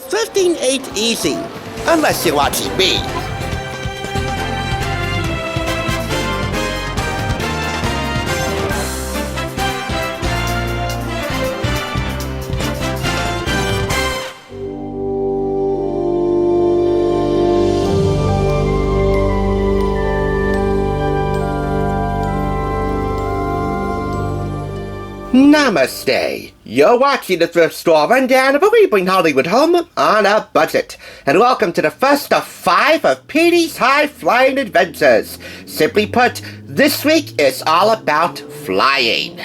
thrifting ain't easy, unless you're watching me. Namaste. You're watching the Thrift Store Rundown, where we bring Hollywood home on a budget. And welcome to the first of 5 of Petey's high-flying adventures. Simply put, this week is all about flying.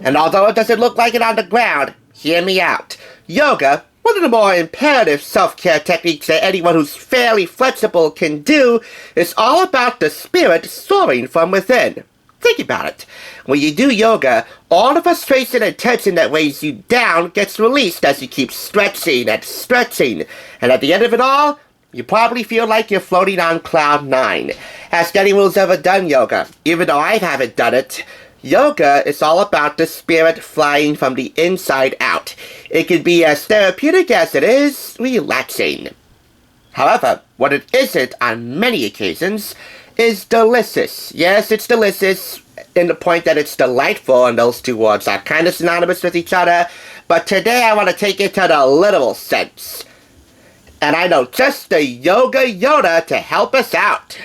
And although it doesn't look like it on the ground, hear me out. Yoga, one of the more imperative self-care techniques that anyone who's fairly flexible can do, is all about the spirit soaring from within. Think about it. When you do yoga, all the frustration and tension that weighs you down gets released as you keep stretching and stretching. And at the end of it all, you probably feel like you're floating on cloud 9. Ask anyone who's ever done yoga. Even though I haven't done it, yoga is all about the spirit flying from the inside out. It can be as therapeutic as it is relaxing. However, what it isn't on many occasions is delicious. Yes, it's delicious in the point that it's delightful, and those two words are kind of synonymous with each other, but today I want to take it to the literal sense. And I know just the Yoga Yoda to help us out.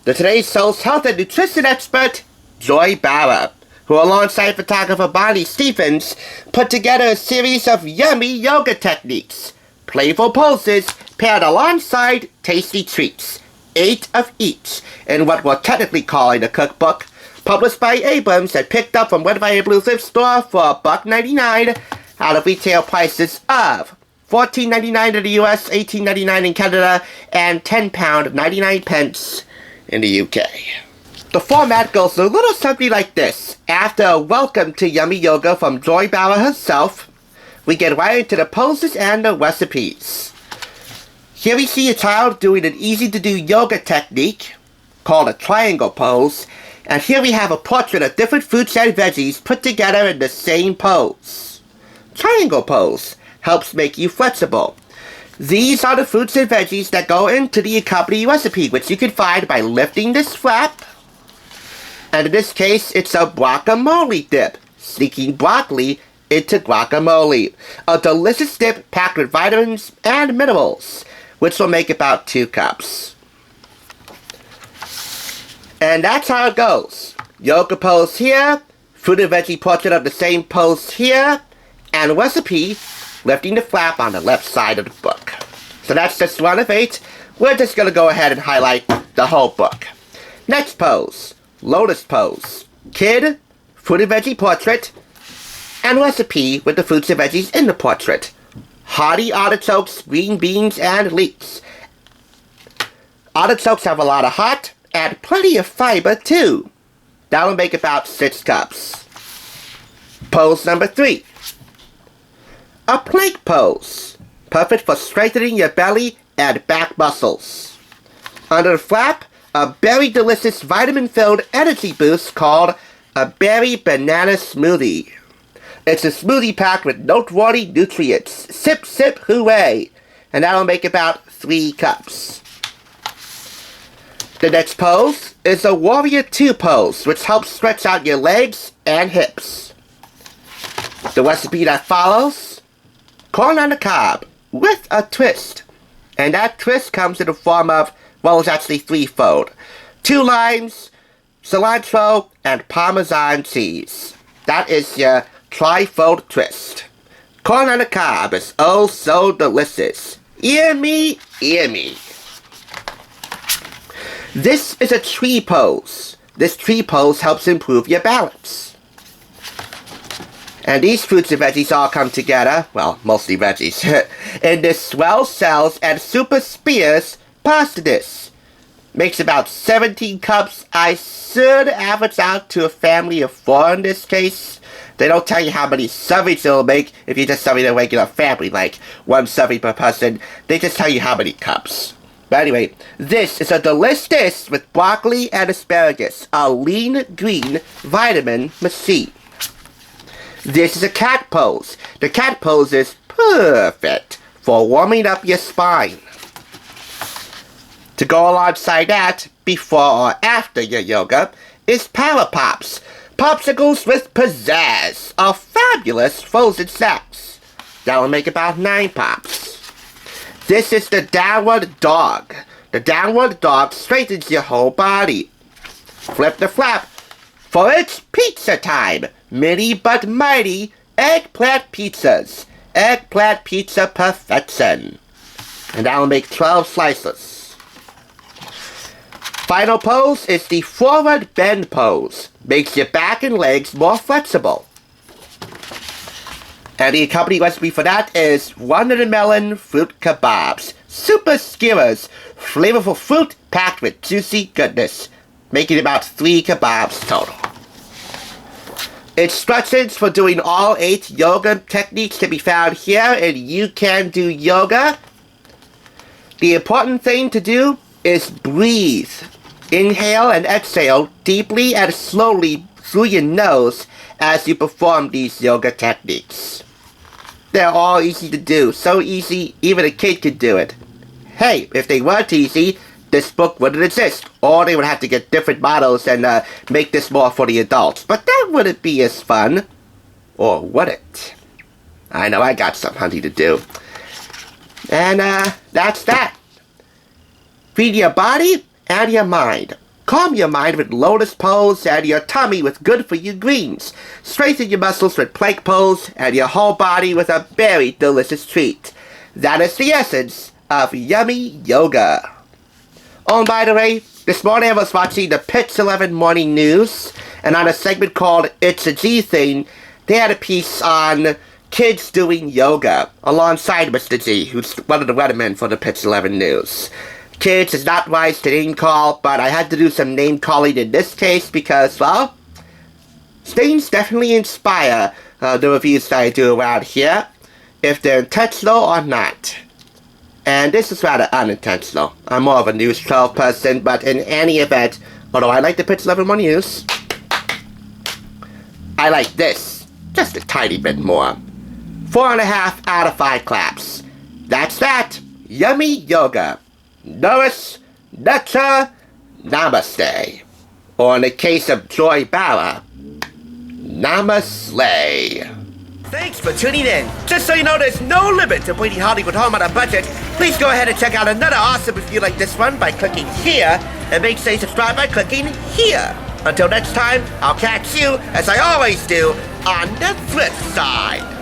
Today's Soul's health and nutrition expert, Joy Bauer, who alongside photographer Bonnie Stephens put together a series of yummy yoga techniques, playful poses paired alongside tasty treats. 8 of each, in what we're technically calling a cookbook, published by Abrams and picked up from Red, White, and Blue Thrift Store for $1.99 out of retail prices of $14.99 in the US, $18.99 in Canada, and £10.99 in the UK. The format goes a little something like this. After a welcome to Yummy Yoga from Joy Bauer herself, we get right into the poses and the recipes. Here we see a child doing an easy-to-do yoga technique called a triangle pose, and here we have a portrait of different fruits and veggies put together in the same pose. Triangle pose helps make you flexible. These are the fruits and veggies that go into the accompanying recipe, which you can find by lifting this flap, and in this case, it's a guacamole dip, sneaking broccoli into guacamole, a delicious dip packed with vitamins and minerals, which will make about 2 cups. And that's how it goes. Yoga pose here, fruit and veggie portrait of the same pose here, and recipe lifting the flap on the left side of the book. So that's just 1 of 8. We're just going to go ahead and highlight the whole book. Next pose, lotus pose. Kid, fruit and veggie portrait, and recipe with the fruits and veggies in the portrait. Hearty artichokes, green beans, and leeks. Artichokes have a lot of heart and plenty of fiber too. That'll make about 6 cups. Pose number 3. A plank pose. Perfect for strengthening your belly and back muscles. Under the flap, a very delicious vitamin-filled energy boost called a berry banana smoothie. It's a smoothie packed with noteworthy nutrients. Sip, sip, hooray! And that'll make about 3 cups. The next pose is a Warrior 2 pose, which helps stretch out your legs and hips. The recipe that follows, corn on the cob with a twist. And that twist comes in the form of, well, it's actually threefold. 2 limes, cilantro, and Parmesan cheese. That is your trifold twist. Corn on the cob is oh so delicious. Ear me, ear me. This is a tree pose. This tree pose helps improve your balance. And these fruits and veggies all come together, well, mostly veggies, in this swell cells and super spears pasta dish. Makes about 17 cups. I should average out to a family of 4 in this case. They don't tell you how many servings it'll make if you're just serving a regular family, like 1 serving per person. They just tell you how many cups. But anyway, this is a delicious dish with broccoli and asparagus, a lean green vitamin machine. This is a cat pose. The cat pose is perfect for warming up your spine. To go alongside that, before or after your yoga, is Power Pops. Popsicles with pizzazz, a fabulous frozen snacks. That will make about 9 pops. This is the Downward Dog. The Downward Dog straightens your whole body. Flip the flap, for it's pizza time. Mini but mighty eggplant pizzas. Eggplant pizza perfection. And that will make 12 slices. Final pose is the forward bend pose. Makes your back and legs more flexible. And the accompanying recipe for that is watermelon fruit kebabs. Super skewers, flavorful fruit packed with juicy goodness. Making about 3 kebabs total. Instructions for doing all 8 yoga techniques can be found here in You Can Do Yoga. The important thing to do is breathe. Inhale and exhale deeply and slowly through your nose as you perform these yoga techniques. They're all easy to do, so easy even a kid could do it. Hey, if they weren't easy, this book wouldn't exist, or they would have to get different models and make this more for the adults. But that wouldn't be as fun, or would it? I know I got some hunting to do. And that's that. Feed your body and your mind. Calm your mind with lotus pose and your tummy with good-for-you greens. Strengthen your muscles with plank pose and your whole body with a very delicious treat. That is the essence of yummy yoga. Oh, and by the way, this morning I was watching the Pitch 11 Morning News, and on a segment called It's a G Thing, they had a piece on kids doing yoga alongside Mr. G, who's one of the weathermen for the Pitch 11 News. Kids is not wise to name call, but I had to do some name calling in this case because, well, things definitely inspire the reviews that I do around here, if they're intentional or not. And this is rather unintentional. I'm more of a News 12 person, but in any event, although I like the Pitch 11 Morning News, I like this just a tiny bit more. 4.5 out of 5 claps. That's that. Yummy yoga. Nourish, nurture, namaste. Or in the case of Joy Bauer, namaslay. Thanks for tuning in. Just so you know, there's no limit to bringing Hollywood home on a budget. Please go ahead and check out another awesome review like this one by clicking here, and make sure you subscribe by clicking here. Until next time, I'll catch you, as I always do, on the thrift side.